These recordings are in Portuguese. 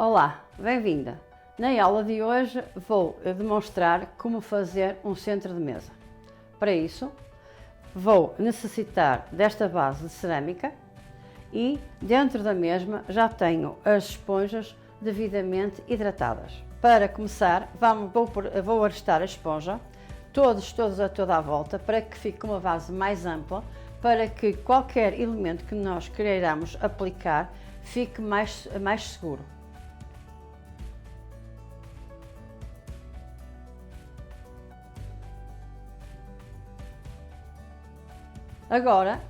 Olá, bem-vinda! Na aula de hoje vou demonstrar como fazer um centro de mesa. Para isso, vou necessitar desta base de cerâmica e dentro da mesma já tenho as esponjas devidamente hidratadas. Para começar, vou arestar a esponja toda a volta para que fique uma base mais ampla, para que qualquer elemento que nós queiramos aplicar fique mais seguro. Agora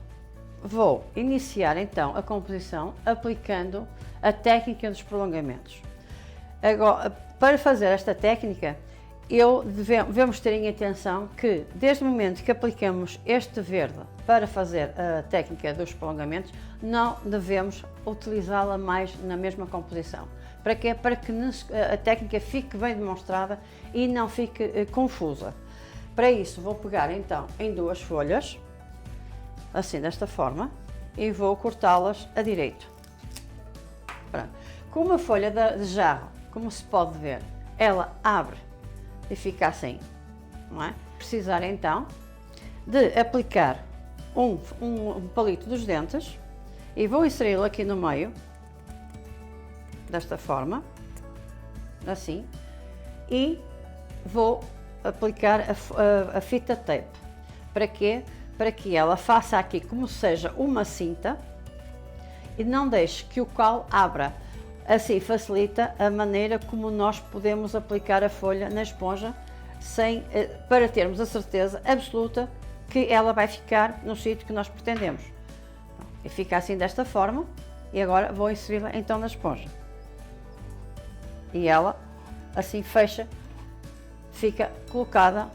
vou iniciar então a composição aplicando a técnica dos prolongamentos. Agora, para fazer esta técnica, devemos ter em atenção que desde o momento que aplicamos este verde para fazer a técnica dos prolongamentos, não devemos utilizá-la mais na mesma composição. Para quê? Para que a técnica fique bem demonstrada e não fique confusa. Para isso vou pegar então em duas folhas, assim desta forma, e vou cortá-las a direito. Pronto. Com uma folha de jarro, como se pode ver, ela abre e fica assim, não é? Precisar então de aplicar um palito dos dentes e vou inseri-lo aqui no meio, desta forma, assim, e vou aplicar a fita tape. Para quê? Para que ela faça aqui como seja uma cinta e não deixe que o cal abra. Assim facilita a maneira como nós podemos aplicar a folha na esponja para termos a certeza absoluta que ela vai ficar no sítio que nós pretendemos. E fica assim desta forma e agora vou inseri-la então na esponja. E ela assim fica colocada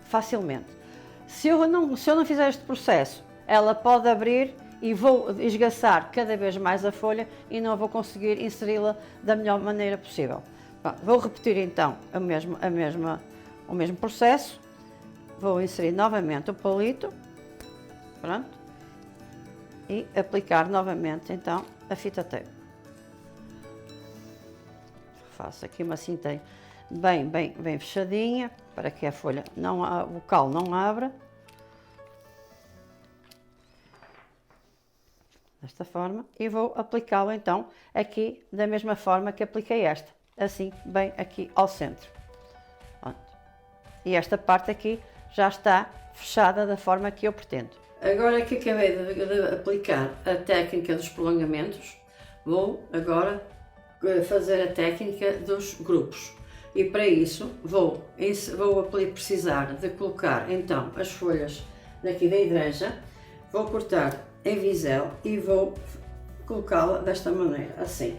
facilmente. Se eu não fizer este processo, ela pode abrir e vou esgaçar cada vez mais a folha e não vou conseguir inseri-la da melhor maneira possível. Bom, vou repetir então o mesmo processo. Vou inserir novamente o palito, pronto, e aplicar novamente então a fita tape. Faço aqui uma cinta bem fechadinha para que a folha o cal não abra. Desta forma, e vou aplicá-lo então aqui da mesma forma que apliquei esta, assim bem aqui ao centro. Pronto. E esta parte aqui já está fechada da forma que eu pretendo. Agora que acabei de aplicar a técnica dos prolongamentos, vou agora fazer a técnica dos grupos. E para isso vou precisar de colocar então as folhas daqui da hidrangea, vou cortar em bisel e vou colocá-la desta maneira, assim.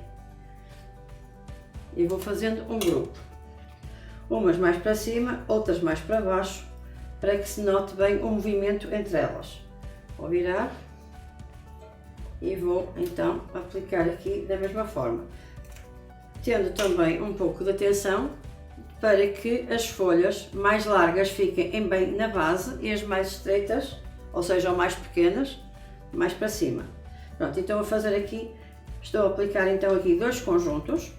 E vou fazendo um grupo, umas mais para cima, outras mais para baixo, para que se note bem o movimento entre elas. Vou virar e vou então aplicar aqui da mesma forma, tendo também um pouco de atenção para que as folhas mais largas fiquem bem na base e as mais estreitas, ou seja, mais pequenas, mais para cima. Pronto, então vou fazer aqui, estou a aplicar então aqui dois conjuntos,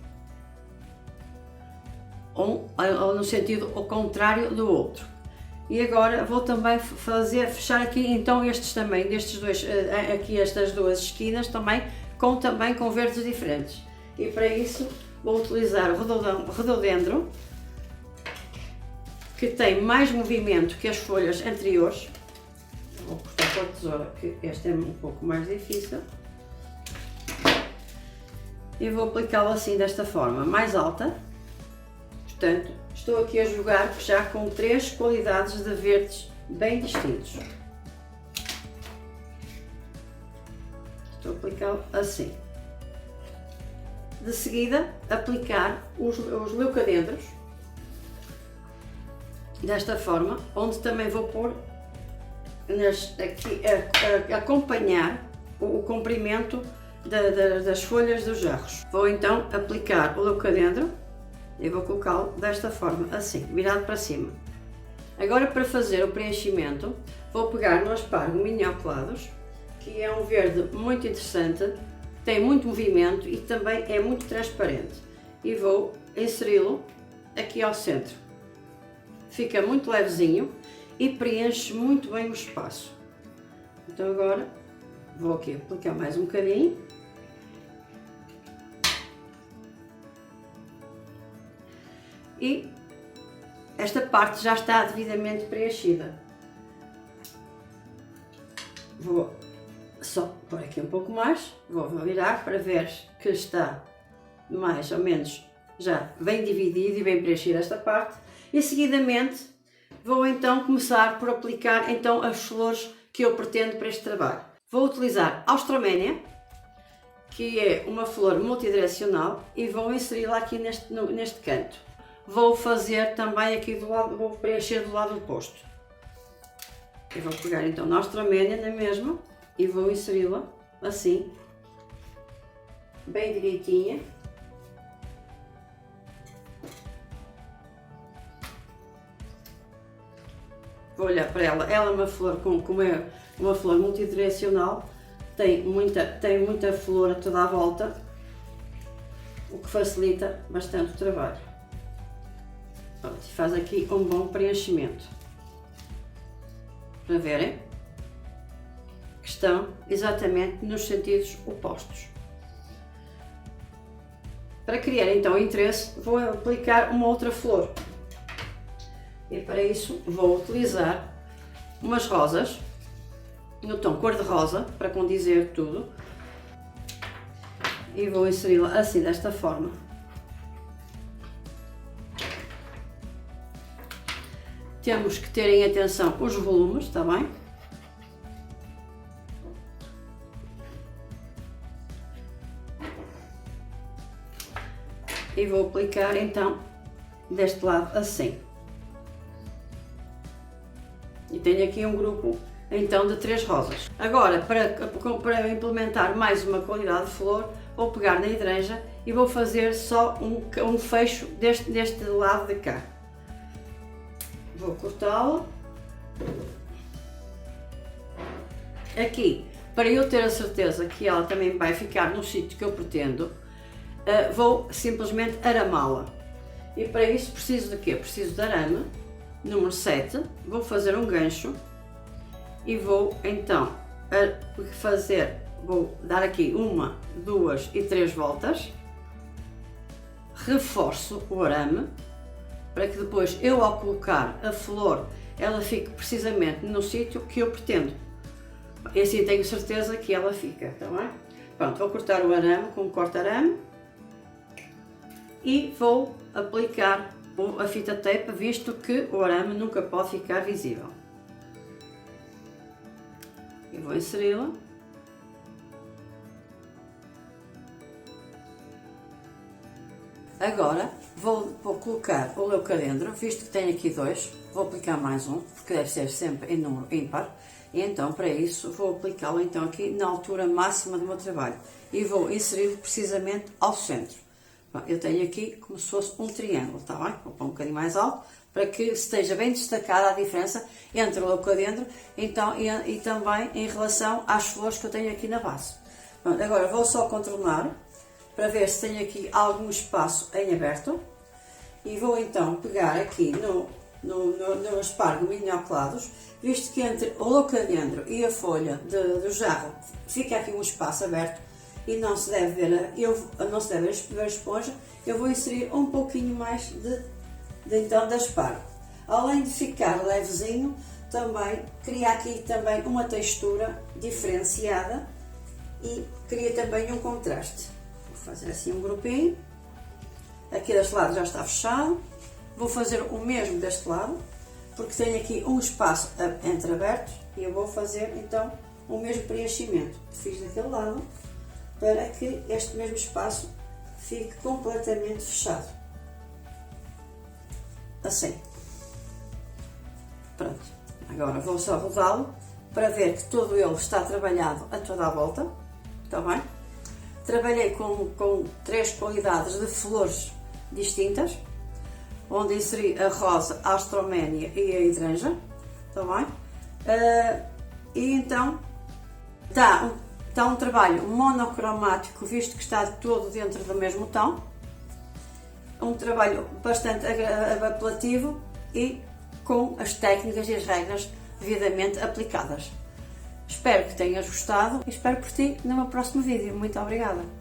um no sentido ao contrário do outro. E agora vou também fechar aqui então destes dois, aqui estas duas esquinas também com verdes diferentes. E para isso vou utilizar o rododendro, que tem mais movimento que as folhas anteriores. Vou cortar com a tesoura, que este é um pouco mais difícil. E vou aplicá-lo assim desta forma, mais alta. Portanto, estou aqui a jogar já com três qualidades de verdes bem distintos. Estou a aplicá-lo assim. De seguida, aplicar os leucadendros, desta forma, onde também vou pôr aqui a acompanhar o comprimento das folhas dos jarros. Vou então aplicar o leucadendro e vou colocá-lo desta forma, assim, virado para cima. Agora, para fazer o preenchimento, vou pegar no aspargo minioculados, que é um verde muito interessante, tem muito movimento e também é muito transparente. e vou inseri-lo aqui ao centro. Fica muito levezinho e preenche muito bem o espaço. Então agora vou aqui aplicar mais um bocadinho. E esta parte já está devidamente preenchida. Vou só pôr aqui um pouco mais, vou virar para ver que está mais ou menos já bem dividido e bem preenchida esta parte. E seguidamente vou então começar por aplicar então as flores que eu pretendo para este trabalho. Vou utilizar Austromania, que é uma flor multidirecional, e vou inseri-la aqui neste canto. Vou fazer também aqui do lado, vou preencher do lado oposto. Eu vou pegar então na Austromania na mesma e vou inseri-la assim, bem direitinha. Vou olhar para ela, ela é uma flor como é uma flor multidirecional, tem muita flor a toda a volta, o que facilita bastante o trabalho. Pronto, faz aqui um bom preenchimento. Para verem que estão exatamente nos sentidos opostos. Para criar então interesse, vou aplicar uma outra flor. E para isso vou utilizar umas rosas no tom cor-de-rosa, para condizer tudo. E vou inseri-la assim, desta forma. Temos que ter em atenção os volumes, está bem? E vou aplicar então deste lado assim. E tenho aqui um grupo então de 3 rosas. Agora, para implementar mais uma qualidade de flor, vou pegar na hidrangea e vou fazer só um fecho deste lado de cá. Vou cortá-la. Aqui, para eu ter a certeza que ela também vai ficar no sítio que eu pretendo, vou simplesmente aramá-la. E para isso preciso de quê? Preciso de arame, número 7. Vou fazer um gancho e vou então vou dar aqui 1, 2 e 3 voltas. Reforço o arame, para que depois eu, ao colocar a flor, ela fique precisamente no sítio que eu pretendo. E assim tenho certeza que ela fica, está bem? Pronto, vou cortar o arame com um corta-arame e vou aplicar a fita tape, visto que o arame nunca pode ficar visível. E vou inseri-la. Agora vou colocar o leucadendro, visto que tenho aqui 2, vou aplicar mais um, porque deve ser sempre em número ímpar, e então para isso vou aplicá-lo então aqui na altura máxima do meu trabalho e vou inseri-lo precisamente ao centro. Bom, eu tenho aqui como se fosse um triângulo, está bem? Vou pôr um bocadinho mais alto, para que esteja bem destacada a diferença entre o leucadendro então, e também em relação às flores que eu tenho aqui na base. Bom, agora vou só contornar, para ver se tenho aqui algum espaço em aberto, e vou então pegar aqui no aspargo minhoclados, visto que entre o leucadendro e a folha do jarro fica aqui um espaço aberto e não se deve ver, não se deve ver a esponja, eu vou inserir um pouquinho mais de aspargo. Além de ficar levezinho, também cria aqui também uma textura diferenciada e cria também um contraste. Vou fazer assim um grupinho. Aqui deste lado já está fechado. Vou fazer o mesmo deste lado, porque tenho aqui um espaço entreaberto e eu vou fazer então o mesmo preenchimento que fiz daquele lado, para que este mesmo espaço fique completamente fechado. Assim. Pronto. Agora vou só rodá-lo para ver que todo ele está trabalhado a toda a volta. Está bem? Trabalhei com 3 qualidades de flores distintas, onde inseri a rosa, a Austromania e a hidrangea, está bem? E então está um trabalho monocromático, visto que está todo dentro do mesmo tom, um trabalho bastante apelativo e com as técnicas e as regras devidamente aplicadas. Espero que tenhas gostado e espero por ti no meu próximo vídeo. Muito obrigada!